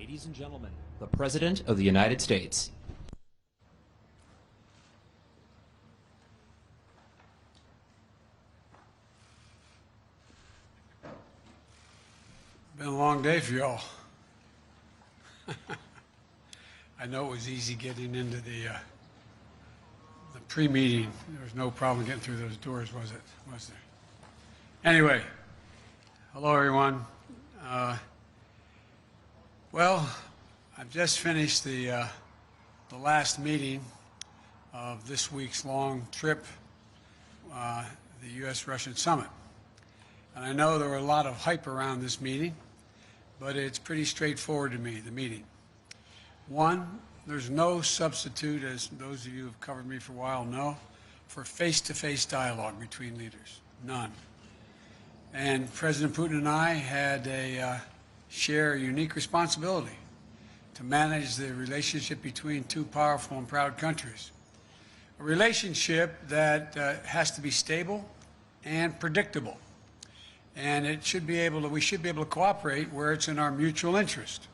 Ladies and gentlemen, the President of the United States. Been a long day for y'all. I know it was easy getting into the pre-meeting. There was no problem getting through those doors, was it? Was there? Anyway, hello everyone. Well, I've just finished the last meeting of this week's long trip, the U.S.-Russian summit. And I know there were a lot of hype around this meeting, but it's pretty straightforward to me, the meeting. One, there's no substitute, as those of you who have covered me for a while know, for face-to-face dialogue between leaders. None. And President Putin and I had share a unique responsibility to manage the relationship between two powerful and proud countries. A relationship that has to be stable and predictable. And we should be able to cooperate where it's in our mutual interest.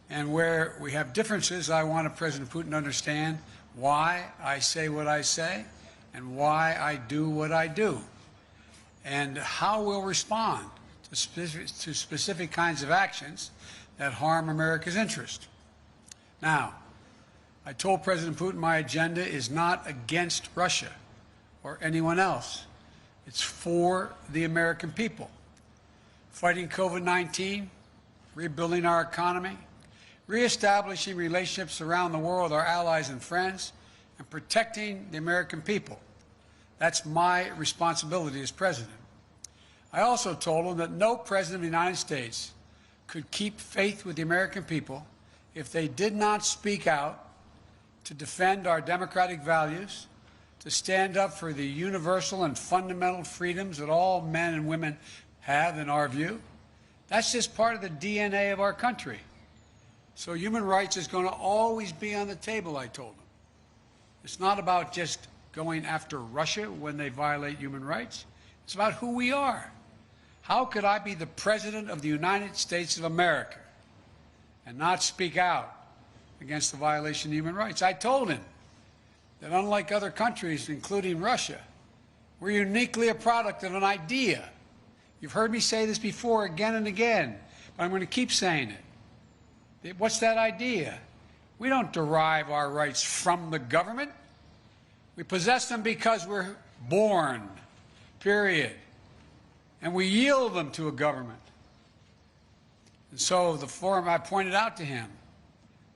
And where we have differences, I want President Putin to understand why I say what I say and why I do what I do, and how we'll respond to specific kinds of actions that harm America's interest. Now, I told President Putin my agenda is not against Russia or anyone else. It's for the American people. Fighting COVID-19, rebuilding our economy, reestablishing relationships around the world with our allies and friends, and protecting the American people. That's my responsibility as president. I also told him that no president of the United States could keep faith with the American people if they did not speak out to defend our democratic values, to stand up for the universal and fundamental freedoms that all men and women have, in our view. That's just part of the DNA of our country. So human rights is going to always be on the table, I told him. It's not about just going after Russia when they violate human rights. It's about who we are. How could I be the President of the United States of America and not speak out against the violation of human rights? I told him that unlike other countries, including Russia, we're uniquely a product of an idea. You've heard me say this before again and again, but I'm going to keep saying it. What's that idea? We don't derive our rights from the government. We possess them because we're born, period. And we yield them to a government. And so the forum, I pointed out to him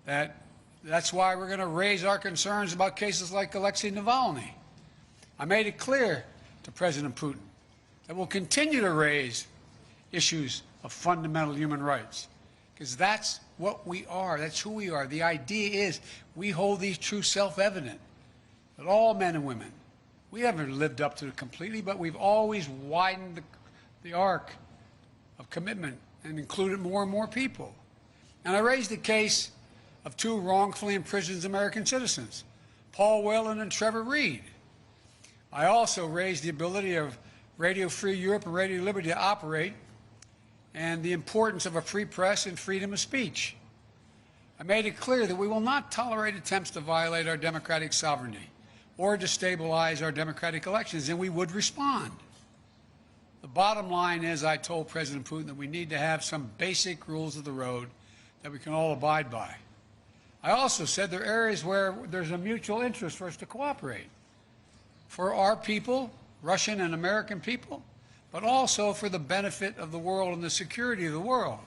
that that's why we're going to raise our concerns about cases like Alexei Navalny. I made it clear to President Putin that we'll continue to raise issues of fundamental human rights, because that's what we are. That's who we are. The idea is we hold these truths self-evident, that all men and women, we haven't lived up to it completely, but we've always widened the arc of commitment and included more and more people. And I raised the case of two wrongfully imprisoned American citizens, Paul Whelan and Trevor Reed. I also raised the ability of Radio Free Europe and Radio Liberty to operate and the importance of a free press and freedom of speech. I made it clear that we will not tolerate attempts to violate our democratic sovereignty or destabilize our democratic elections, and we would respond. The bottom line is, I told President Putin that we need to have some basic rules of the road that we can all abide by. I also said there are areas where there's a mutual interest for us to cooperate. For our people, Russian and American people, but also for the benefit of the world and the security of the world.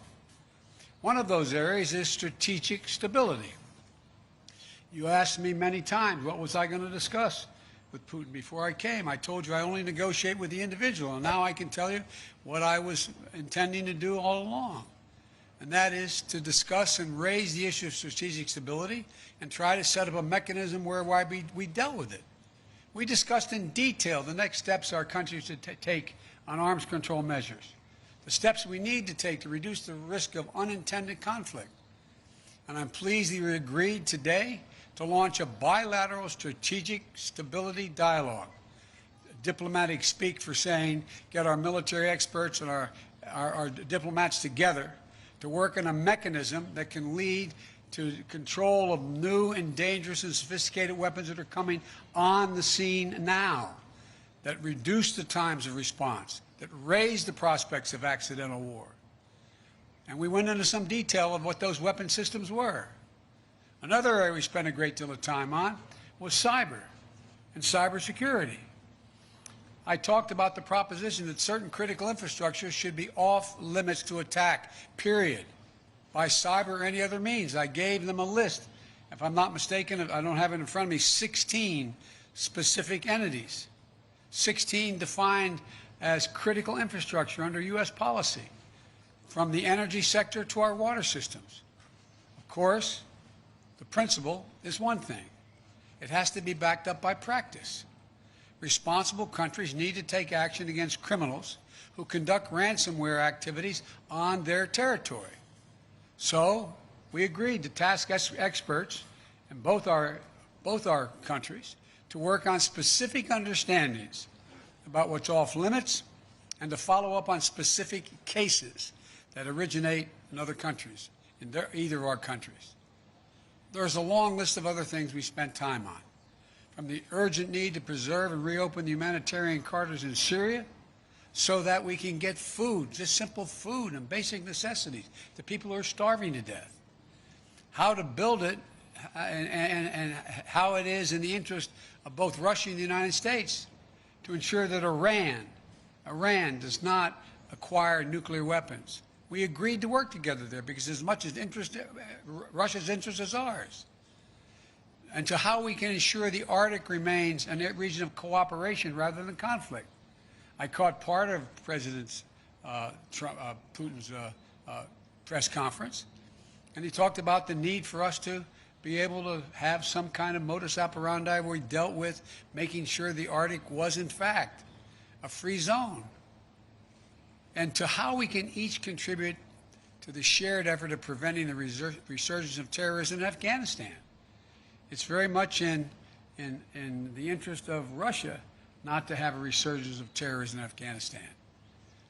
One of those areas is strategic stability. You asked me many times, what was I going to discuss with Putin before I came? I told you I only negotiate with the individual, and now I can tell you what I was intending to do all along. And that is to discuss and raise the issue of strategic stability and try to set up a mechanism whereby we dealt with it. We discussed in detail the next steps our country should take on arms control measures, the steps we need to take to reduce the risk of unintended conflict. And I'm pleased that we agreed today to launch a bilateral strategic stability dialogue. Diplomatic speak for saying, get our military experts and our diplomats together to work on a mechanism that can lead to control of new and dangerous and sophisticated weapons that are coming on the scene now, that reduce the times of response, that raise the prospects of accidental war. And we went into some detail of what those weapon systems were. Another area we spent a great deal of time on was cyber and cybersecurity. I talked about the proposition that certain critical infrastructure should be off limits to attack, period, by cyber or any other means. I gave them a list. If I'm not mistaken, I don't have it in front of me, 16 specific entities, 16 defined as critical infrastructure under U.S. policy, from the energy sector to our water systems. Of course, the principle is one thing. It has to be backed up by practice. Responsible countries need to take action against criminals who conduct ransomware activities on their territory. So we agreed to task experts in both our countries to work on specific understandings about what's off limits and to follow up on specific cases that originate in other countries, in either of our countries. There's a long list of other things we spent time on, from the urgent need to preserve and reopen the humanitarian corridors in Syria so that we can get food, just simple food and basic necessities, to people who are starving to death. How to build it and how it is in the interest of both Russia and the United States to ensure that Iran does not acquire nuclear weapons. We agreed to work together there because as much as Russia's interest is ours. And to how we can ensure the Arctic remains a region of cooperation rather than conflict. I caught part of President Putin's press conference, and he talked about the need for us to be able to have some kind of modus operandi where we dealt with making sure the Arctic was, in fact, a free zone. And to how we can each contribute to the shared effort of preventing the resurgence of terrorism in Afghanistan. It's very much in the interest of Russia not to have a resurgence of terrorism in Afghanistan.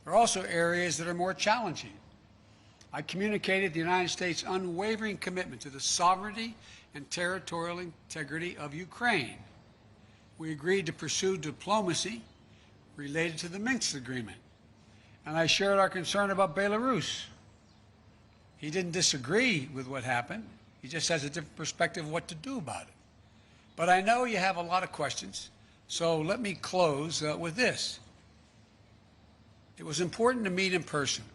There are also areas that are more challenging. I communicated the United States' unwavering commitment to the sovereignty and territorial integrity of Ukraine. We agreed to pursue diplomacy related to the Minsk agreement. And I shared our concern about Belarus. He didn't disagree with what happened. He just has a different perspective of what to do about it. But I know you have a lot of questions, so let me close with this. It was important to meet in person,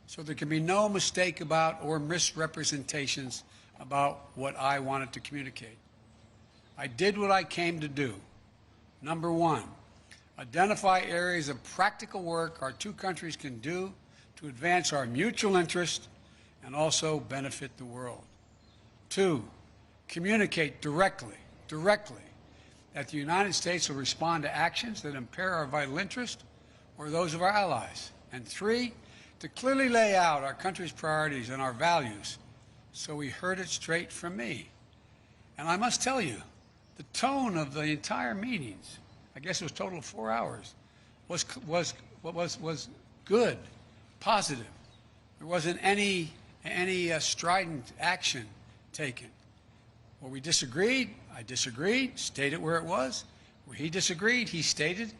so there can be no mistake about or misrepresentations about what I wanted to communicate. I did what I came to do. Number one, identify areas of practical work our two countries can do to advance our mutual interest and also benefit the world. Two, communicate directly that the United States will respond to actions that impair our vital interest or those of our allies. And three, to clearly lay out our country's priorities and our values so we heard it straight from me. And I must tell you, the tone of the entire meetings, I guess it was a total of 4 hours, was good, positive. There wasn't any strident action taken. Where we disagreed, I disagreed, stated where it was. Where he disagreed, he stated.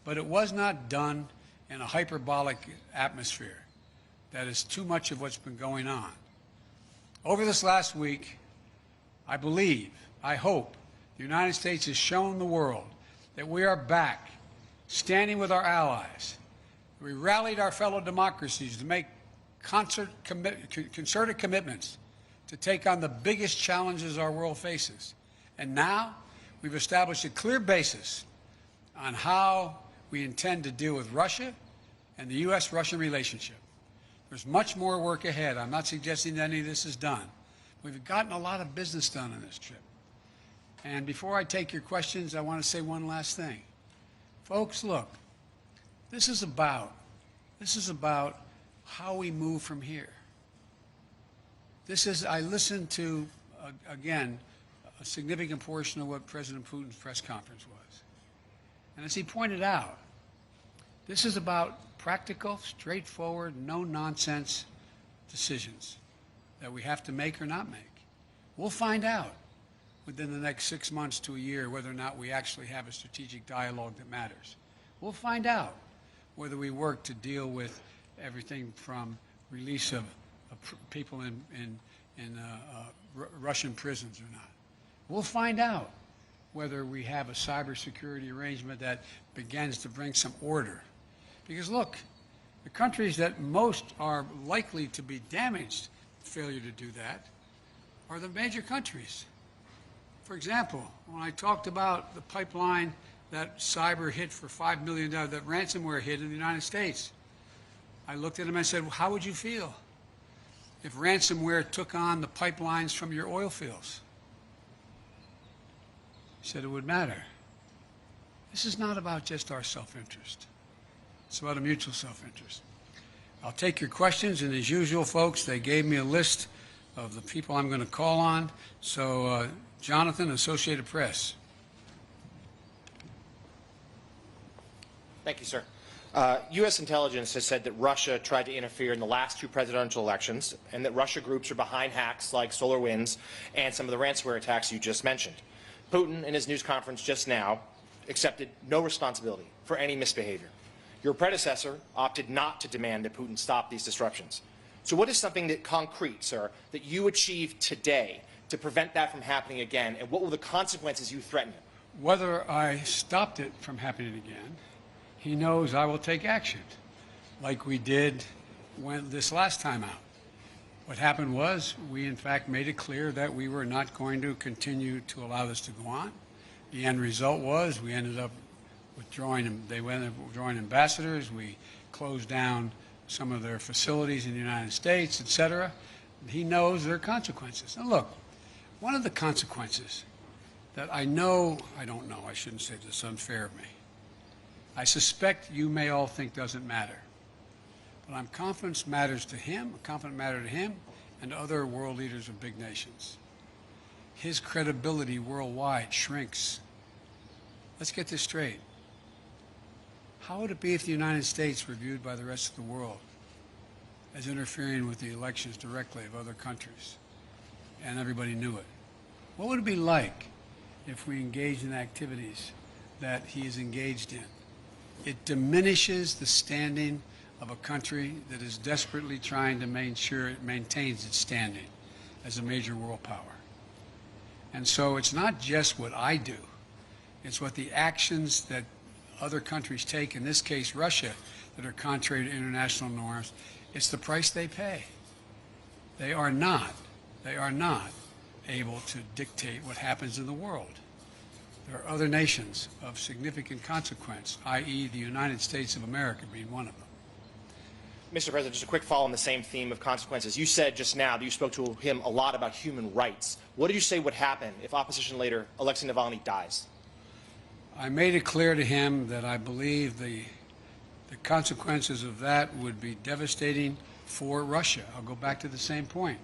But it was not done in a hyperbolic atmosphere. That is too much of what's been going on. Over this last week, I believe, I hope, the United States has shown the world that we are back, standing with our allies. We rallied our fellow democracies to make concerted commitments to take on the biggest challenges our world faces. And now we've established a clear basis on how we intend to deal with Russia and the U.S.-Russian relationship. There's much more work ahead. I'm not suggesting that any of this is done. We've gotten a lot of business done on this trip. And before I take your questions, I want to say one last thing. Folks, look, this is about how we move from here. I listened to, again, a significant portion of what President Putin's press conference was. And as he pointed out, this is about practical, straightforward, no-nonsense decisions that we have to make or not make. We'll find out within the next 6 months to a year whether or not we actually have a strategic dialogue that matters. We'll find out whether we work to deal with everything from release of people in Russian prisons or not. We'll find out whether we have a cybersecurity arrangement that begins to bring some order. Because look, the countries that most are likely to be damaged, failure to do that, are the major countries. For example, when I talked about the pipeline that cyber hit for $5 million, that ransomware hit in the United States, I looked at him and I said, well, how would you feel if ransomware took on the pipelines from your oil fields? He said it would matter. This is not about just our self-interest. It's about a mutual self-interest. I'll take your questions, and as usual, folks, they gave me a list of the people I'm going to call on. So, Jonathan, Associated Press. Thank you, sir. U.S. intelligence has said that Russia tried to interfere in the last 2 presidential elections, and that Russia groups are behind hacks like SolarWinds and some of the ransomware attacks you just mentioned. Putin, in his news conference just now, accepted no responsibility for any misbehavior. Your predecessor opted not to demand that Putin stop these disruptions. So what is something that concrete, sir, that you achieve today to prevent that from happening again, and what will the consequences you threaten him? Whether I stopped it from happening again, he knows I will take action, like we did when this last time out. What happened was we, in fact, made it clear that we were not going to continue to allow this to go on. The end result was we ended up withdrawing, they ended up withdrawing ambassadors. We closed down some of their facilities in the United States, et cetera. He knows there are consequences. Now, look, one of the consequences that I don't know, I shouldn't say this, unfair of me. I suspect you may all think doesn't matter. But I'm confident matters to him, I'm confident matter to him and other world leaders of big nations. His credibility worldwide shrinks. Let's get this straight. How would it be if the United States were viewed by the rest of the world as interfering with the elections directly of other countries and everybody knew it? What would it be like if we engaged in activities that he is engaged in? It diminishes the standing of a country that is desperately trying to make sure it maintains its standing as a major world power. And so it's not just what I do, it's what the actions that other countries take, in this case Russia, that are contrary to international norms. It's the price they pay. They are not able to dictate what happens in the world. There are other nations of significant consequence, i.e. the United States of America being one of them. Mr. President, just a quick follow on the same theme of consequences. You said just now that you spoke to him a lot about human rights. What did you say would happen if opposition leader Alexei Navalny dies? I made it clear to him that I believe the consequences of that would be devastating for Russia. I'll go back to the same point.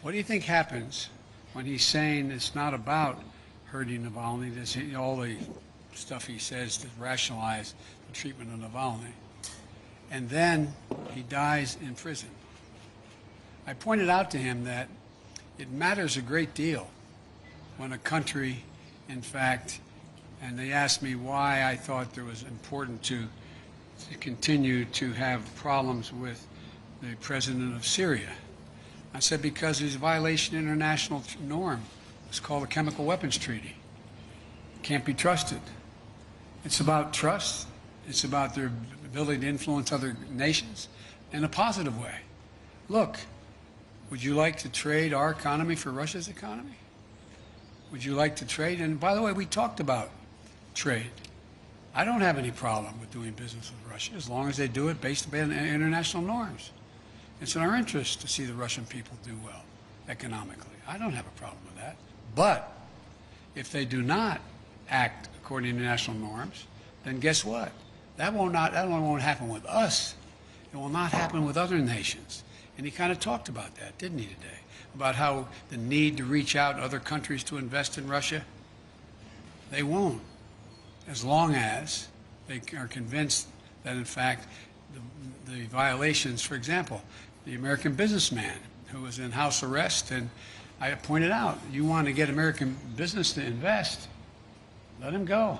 What do you think happens when he's saying it's not about hurting Navalny, all the stuff he says to rationalize the treatment of Navalny, and then he dies in prison? I pointed out to him that it matters a great deal when a country, in fact, and they asked me why I thought it was important to continue to have problems with the president of Syria. I said because there's a violation of international norm. It's called the Chemical Weapons Treaty. Can't be trusted. It's about trust. It's about their ability to influence other nations in a positive way. Look, would you like to trade our economy for Russia's economy? Would you like to trade? And by the way, we talked about trade. I don't have any problem with doing business with Russia as long as they do it based on international norms. It's in our interest to see the Russian people do well economically. I don't have a problem with that. But if they do not act according to international norms, then guess what? That only won't happen with us. It will not happen with other nations. And he kind of talked about that, didn't he, today? About how the need to reach out to other countries to invest in Russia. They won't, as long as they are convinced that, in fact, the violations, for example, the American businessman who was in house arrest, and I pointed out, you want to get American business to invest, let him go.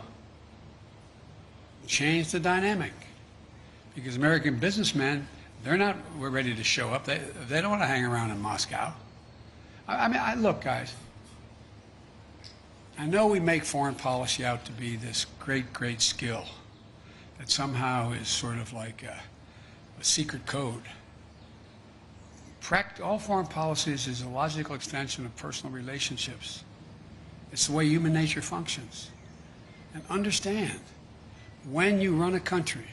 Change the dynamic. Because American businessmen, we're ready to show up. They don't want to hang around in Moscow. I mean, look, guys, I know we make foreign policy out to be this great, great skill that somehow is sort of like a secret code. All foreign policies is a logical extension of personal relationships. It's the way human nature functions. And understand, when you run a country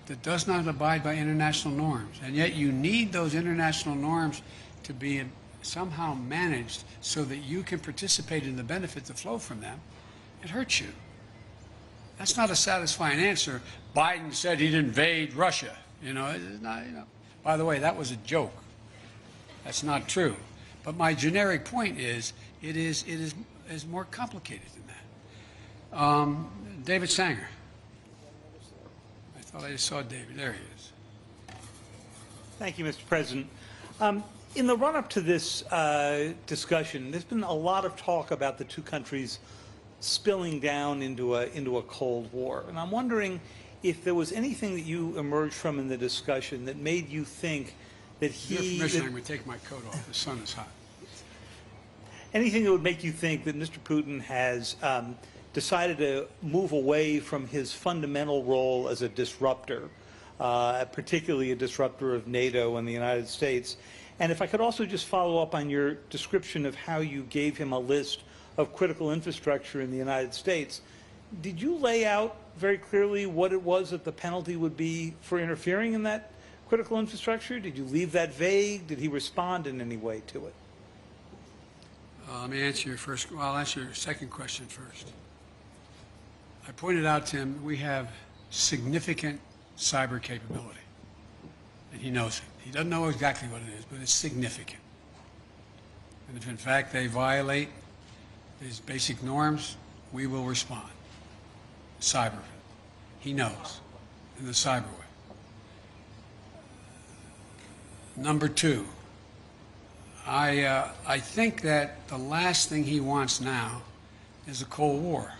that does not abide by international norms, and yet you need those international norms to be somehow managed so that you can participate in the benefits that flow from them, it hurts you. That's not a satisfying answer. Biden said he'd invade Russia. You know, it's not, you know. By the way, that was a joke. That's not true. But my generic point is, it is more complicated than that. David Sanger. I thought I just saw David. There he is. Thank you, Mr. President. In the run-up to this discussion, there's been a lot of talk about the two countries spilling down into a Cold War. And I'm wondering if there was anything that you emerged from in the discussion that made you think that With your permission, I'm going to take my coat off. The sun is hot. Anything that would make you think that Mr. Putin has decided to move away from his fundamental role as a disruptor, particularly a disruptor of NATO and the United States. And if I could also just follow up on your description of how you gave him a list of critical infrastructure in the United States, did you lay out very clearly what it was that the penalty would be for interfering in that critical infrastructure? Did you leave that vague? Did he respond in any way to it? Let me answer your first. Well, I'll answer your second question first. I pointed out to him we have significant cyber capability, and he knows it. He doesn't know exactly what it is, but it's significant. And if in fact they violate these basic norms, we will respond. Cyber. He knows, in the cyber way. Number two, I think that the last thing he wants now is a Cold War.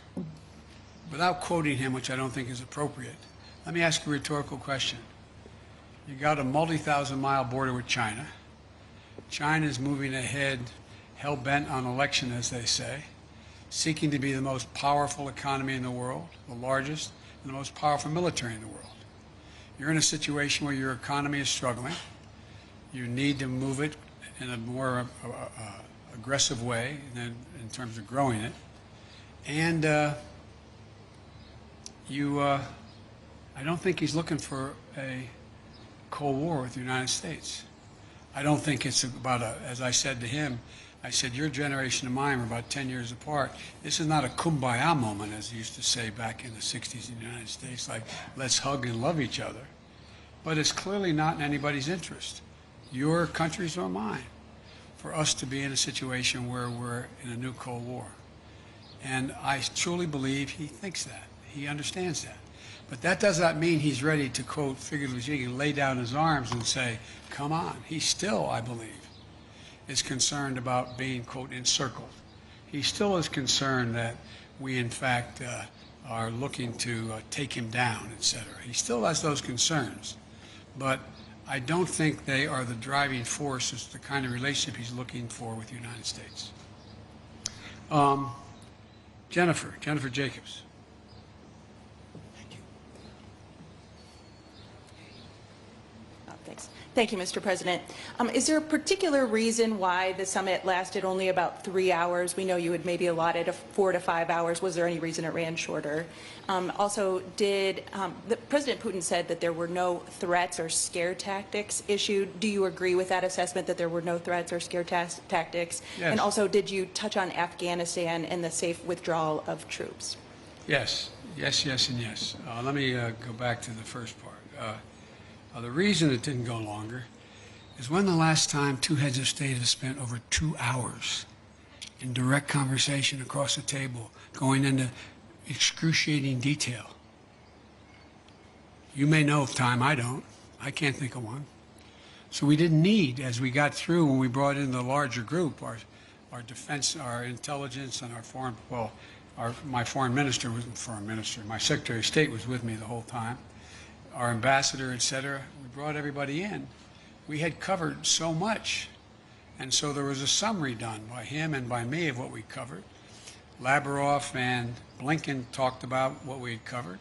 Without quoting him, which I don't think is appropriate, let me ask you a rhetorical question. You got a multi-thousand-mile border with China. China is moving ahead, hell-bent on election, as they say, seeking to be the most powerful economy in the world, the largest, and the most powerful military in the world. You're in a situation where your economy is struggling. You need to move it in a more aggressive way than in terms of growing it. And I don't think he's looking for a Cold War with the United States. I don't think it's about as I said to him, I said, your generation and mine are about 10 years apart. This is not a kumbaya moment, as they used to say back in the 60s in the United States, like, let's hug and love each other. But it's clearly not in anybody's interest, your country's or mine, for us to be in a situation where we're in a new Cold War. And I truly believe he thinks that. He understands that. But that does not mean he's ready to, quote, figuratively speaking, lay down his arms and say, come on. He still, I believe, is concerned about being, quote, encircled. He still is concerned that we, in fact, are looking to take him down, etc. He still has those concerns. But I don't think they are the driving force as the kind of relationship he's looking for with the United States. Jennifer Jacobs. Thank you, Mr. President. Is there a particular reason why the summit lasted only about 3 hours? We know you had maybe allotted 4 to 5 hours. Was there any reason it ran shorter? Also, President Putin said that there were no threats or scare tactics issued. Do you agree with that assessment, that there were no threats or scare tactics? Yes. And also, did you touch on Afghanistan and the safe withdrawal of troops? Yes, and yes. Let me go back to the first part. The reason it didn't go longer is when the last time two heads of state have spent over 2 hours in direct conversation across the table, going into excruciating detail. You may know of time, I don't. I can't think of one. So we didn't need, as we got through when we brought in the larger group, our defense, our intelligence, and our foreign, well, my foreign minister wasn't foreign minister, my Secretary of State was with me the whole time, our ambassador, et cetera. We brought everybody in. We had covered so much. And so there was a summary done by him and by me of what we covered. Lavrov and Blinken talked about what we had covered.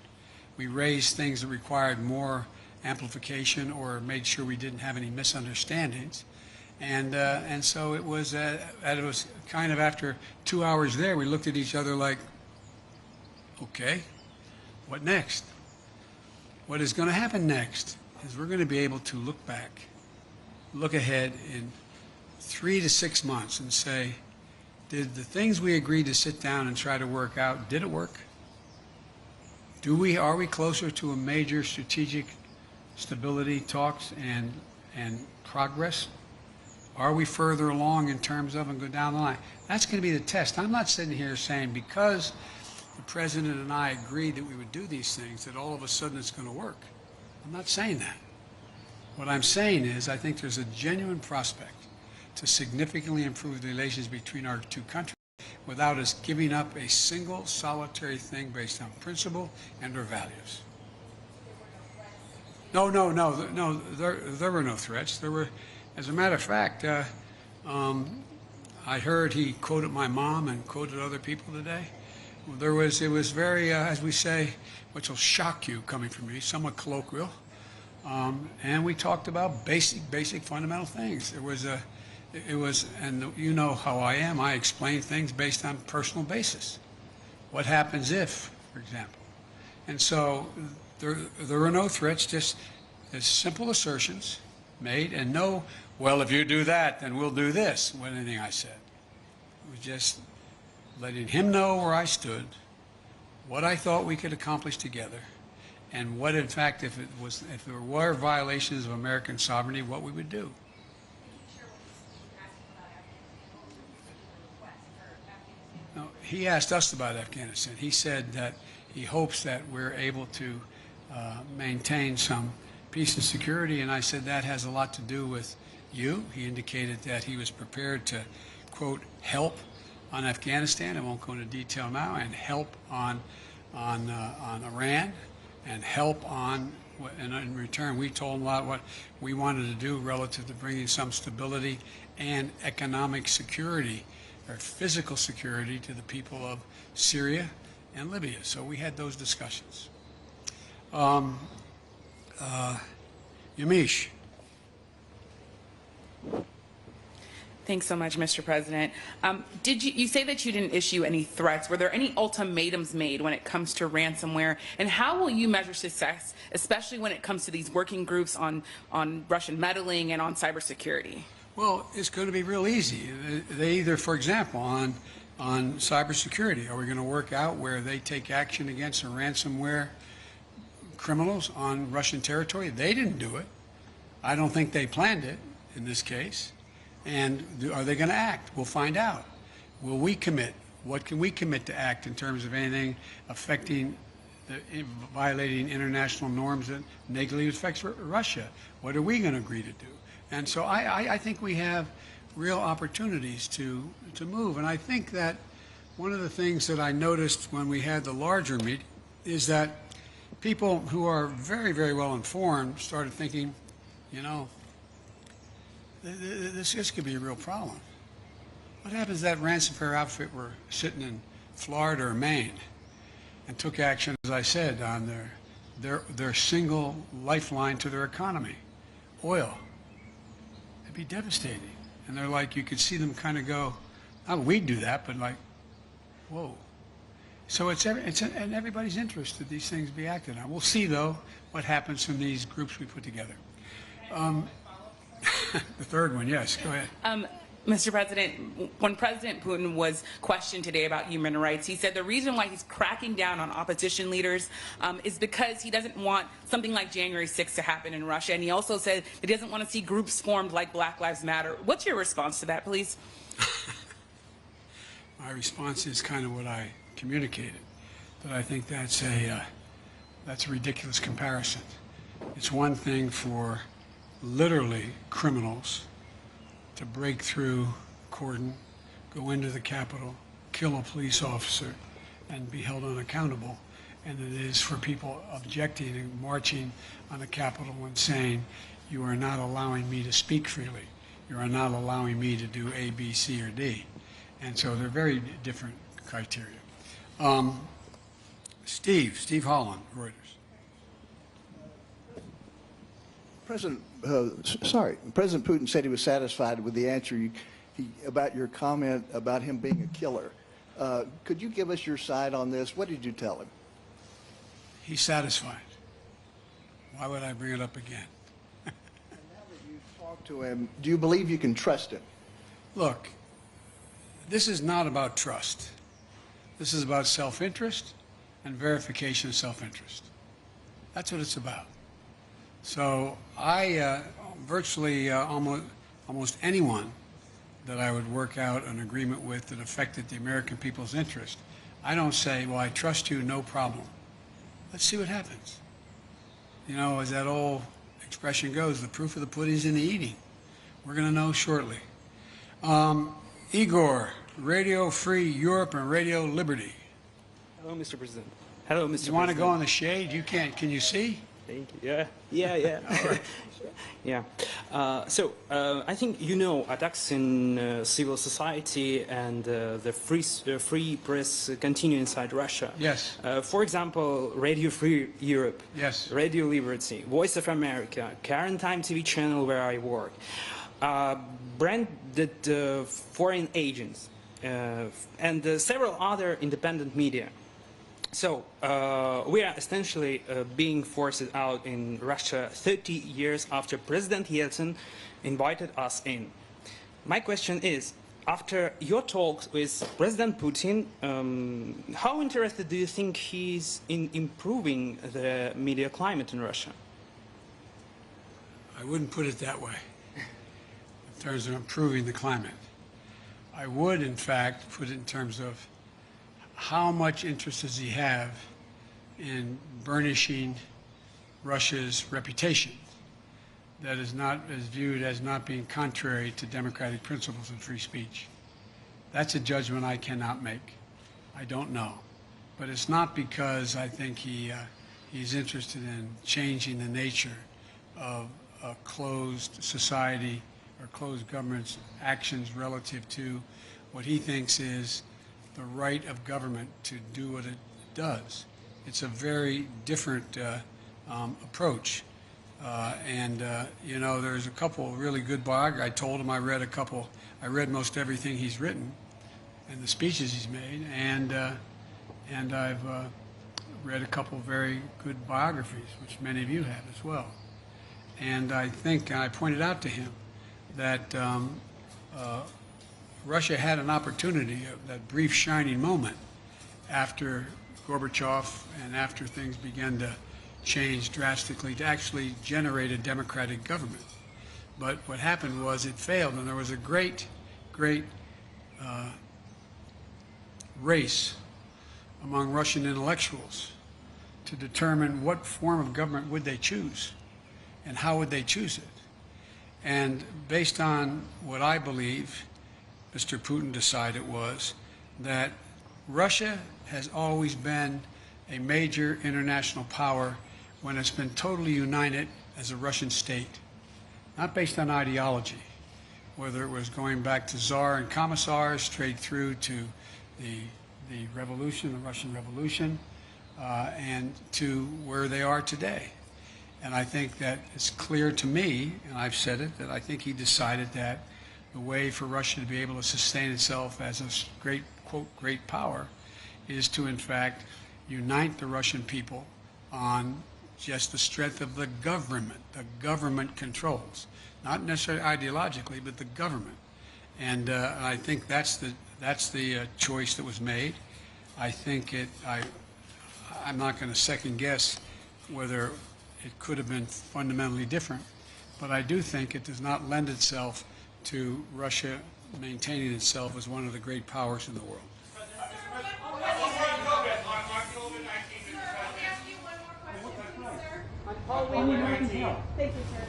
We raised things that required more amplification or made sure we didn't have any misunderstandings. And so it was kind of after 2 hours there, we looked at each other like, okay, what next? What is going to happen next is we're going to be able to look back, look ahead in 3 to 6 months and say, did the things we agreed to sit down and try to work out, did it work? Are we closer to a major strategic stability talks and progress? Are we further along in terms of and go down the line? That's going to be the test. I'm not sitting here saying because the President and I agreed that we would do these things that all of a sudden it's going to work. I'm not saying that. What I'm saying is I think there's a genuine prospect to significantly improve the relations between our two countries without us giving up a single solitary thing based on principle and our values. No, there were no threats. There were, as a matter of fact, I heard he quoted my mom and quoted other people today. It was very, as we say, which will shock you coming from me, somewhat colloquial. And we talked about basic fundamental things. And you know how I am. I explain things based on personal basis. What happens if, for example. And so there were no threats, just simple assertions made, and no, well, if you do that, then we'll do this, wasn't anything I said. It was just letting him know where I stood, what I thought we could accomplish together, and what, in fact, if there were violations of American sovereignty, what we would do. No, he asked us about Afghanistan. He said that he hopes that we're able to maintain some peace and security, and I said that has a lot to do with you. He indicated that he was prepared to, quote, help on Afghanistan. I won't go into detail now, and help on Iran, and help on, and in return, we told him a lot what we wanted to do relative to bringing some stability and economic security, or physical security, to the people of Syria and Libya. So we had those discussions. Yamiche. Thanks so much, Mr. President. You say that you didn't issue any threats? Were there any ultimatums made when it comes to ransomware? And how will you measure success, especially when it comes to these working groups on Russian meddling and on cybersecurity? Well, it's going to be real easy. They either, for example, on cybersecurity, are we going to work out where they take action against the ransomware criminals on Russian territory? They didn't do it. I don't think they planned it in this case. And are they going to act? We'll find out. Will we commit? What can we commit to act in terms of anything affecting, violating international norms that negatively affects Russia? What are we going to agree to do? And so I think we have real opportunities to move. And I think that one of the things that I noticed when we had the larger meeting is that people who are very, very well informed started thinking, you know, this could be a real problem. What happens if that ransomware outfit were sitting in Florida or Maine and took action, as I said, on their single lifeline to their economy, oil? It'd be devastating. And they're like, you could see them kind of go, oh, we'd do that, but like, whoa. So it's in everybody's interest that these things be acted on. We'll see, though, what happens from these groups we put together. The third one, yes, go ahead. Mr. President, when President Putin was questioned today about human rights, he said the reason why he's cracking down on opposition leaders is because he doesn't want something like January 6th to happen in Russia. And he also said that he doesn't want to see groups formed like Black Lives Matter. What's your response to that, please? My response is kind of what I communicated, but I think that's a ridiculous comparison. It's one thing for literally criminals to break through cordon, go into the Capitol, kill a police officer, and be held unaccountable. And it is for people objecting and marching on the Capitol and saying, you are not allowing me to speak freely. You are not allowing me to do A, B, C, or D. And so they're very different criteria. Steve Holland, Reuters. President Putin said he was satisfied with the answer about your comment about him being a killer. Could you give us your side on this? What did you tell him? He's satisfied. Why would I bring it up again? And now that you've talked to him, do you believe you can trust him? Look, this is not about trust. This is about self-interest and verification of self-interest. That's what it's about. So I virtually almost anyone that I would work out an agreement with that affected the American people's interest, I don't say, well, I trust you, no problem. Let's see what happens. You know, as that old expression goes, the proof of the pudding's in the eating. We're going to know shortly. Igor, Radio Free Europe and Radio Liberty. Hello, Mr. President. Hello, Mr. President. You want to go in the shade? You can't. Can you see? Thank you. Yeah. Yeah. I think attacks in civil society and the free press continue inside Russia. Yes. For example, Radio Free Europe. Yes. Radio Liberty, Voice of America, Current Time TV channel where I work, branded foreign agents, and several other independent media. So we are essentially being forced out in Russia 30 years after President Yeltsin invited us in. My question is, after your talks with President Putin, how interested do you think he is in improving the media climate in Russia? I wouldn't put it that way, in terms of improving the climate. I would, in fact, put it in terms of how much interest does he have in burnishing Russia's reputation that is viewed as not being contrary to democratic principles and free speech. That's a judgment I cannot make. I don't know. But it's not because I think he's interested in changing the nature of a closed society or closed government's actions relative to what he thinks is the right of government to do what it does. It's a very different approach. You know, there's a couple of really good biographies. I told him I read most everything he's written and the speeches he's made, and I've read a couple of very good biographies, which many of you have as well. And I think, I pointed out to him that Russia had an opportunity, that brief shining moment after Gorbachev and after things began to change drastically, to actually generate a democratic government. But what happened was it failed, and there was a great race among Russian intellectuals to determine what form of government would they choose and how would they choose it. And based on what I believe Mr. Putin decided was that Russia has always been a major international power when it's been totally united as a Russian state, not based on ideology, whether it was going back to Tsar and commissars straight through to the revolution, the Russian Revolution, and to where they are today. And I think that it's clear to me, and I've said it, that I think he decided that the way for Russia to be able to sustain itself as a great, quote, great power is to, in fact, unite the Russian people on just the strength of the government. The government controls, not necessarily ideologically, but the government. And I think that's the choice that was made. I think I'm not going to second guess whether it could have been fundamentally different, but I do think it does not lend itself to Russia maintaining itself as one of the great powers in the world. Thank you, sir.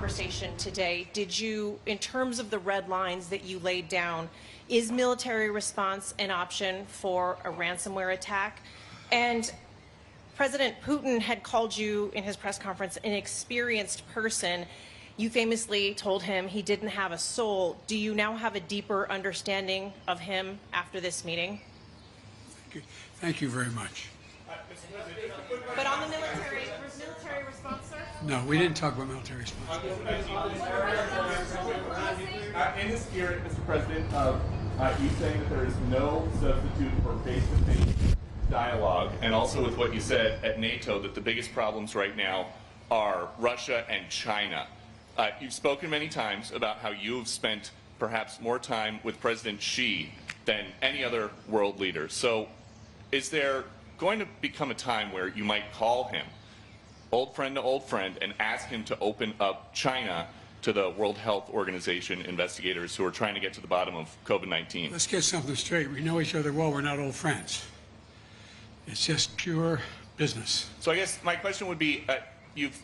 conversation today, did you, in terms of the red lines that you laid down, is military response an option for a ransomware attack? And President Putin had called you in his press conference an experienced person. You famously told him he didn't have a soul. Do you now have a deeper understanding of him after this meeting? Thank you very much. But on the military response, sir? No, we didn't talk about military response. In the spirit, Mr. President, of you saying that there is no substitute for face-to-face dialogue, and also with what you said at NATO, that the biggest problems right now are Russia and China. You've spoken many times about how you have spent perhaps more time with President Xi than any other world leader. So is there going to become a time where you might call him, old friend to old friend, and ask him to open up China to the World Health Organization investigators who are trying to get to the bottom of COVID-19? Let's get something straight. We know each other well. We're not old friends. It's just pure business. So I guess my question would be, you've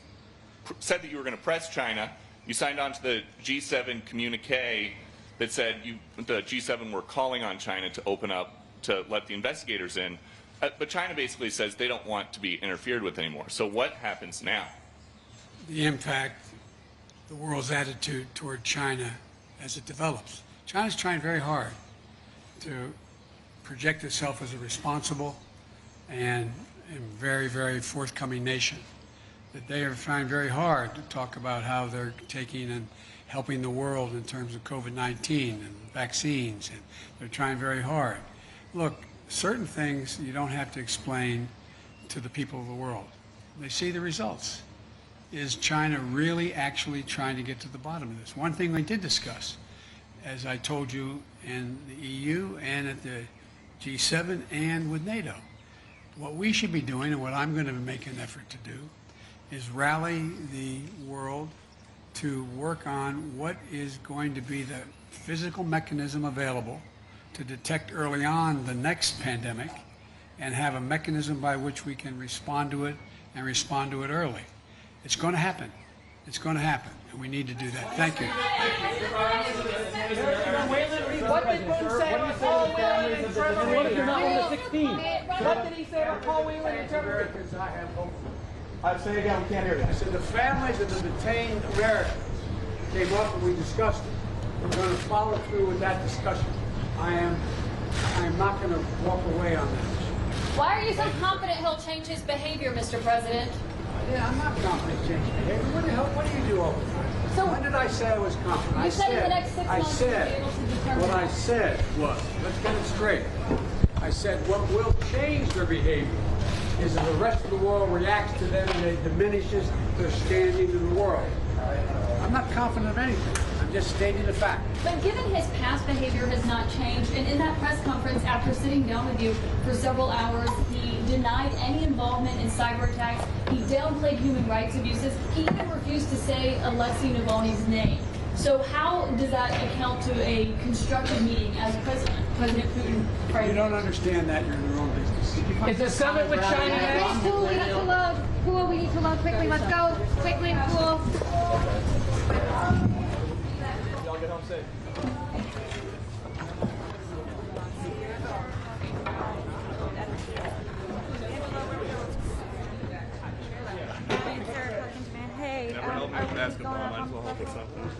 said that you were going to press China. You signed on to the G7 communique that said the G7 were calling on China to open up to let the investigators in. But China basically says they don't want to be interfered with anymore. So what happens now? The impact, the world's attitude toward China as it develops. China's trying very hard to project itself as a responsible and very, very forthcoming nation. That they are trying very hard to talk about how they're taking and helping the world in terms of COVID-19 and vaccines, and they're trying very hard. Look, certain things you don't have to explain to the people of the world. They see the results. Is China really actually trying to get to the bottom of this? One thing we did discuss, as I told you, in the EU and at the G7 and with NATO, what we should be doing, and what I'm going to make an effort to do, is rally the world to work on what is going to be the physical mechanism available to detect early on the next pandemic and have a mechanism by which we can respond to it and respond to it early. It's going to happen. It's going to happen, and we need to do that. Thank you. What did Putin say about Paul Whelan and Trevor Reed? What did he say about Paul Whelan and Trevor Reed? I say again, we can't hear you. I said the families of the detained Americans came up and we discussed it. We're going to follow through with that discussion. I am not going to walk away on that. Why are you so confident he'll change his behavior, Mr. President? Yeah, I'm not confident he'll change behavior. What the hell? What do you do all the time? So when did I say I was confident? You said in the next 6 months you'll be able to determine. What I said was, let's get it straight. I said what will change their behavior is that the rest of the world reacts to them and it diminishes their standing in the world. I'm not confident of anything. I'm just stating the fact. But given his past behavior has not changed, and in that press conference after sitting down with you for several hours, he denied any involvement in cyber attacks, he downplayed human rights abuses, he even refused to say Alexei Navalny's name. So how does that account to a constructive meeting as President Putin? If you don't understand that, you're in the wrong business. Is the summit with China next? Cool, we need to load. Cool, we need to load quickly. Let's go. Quickly, cool. Y'all get home safe. Hey, Never helped me with basketball. Might as well help with something.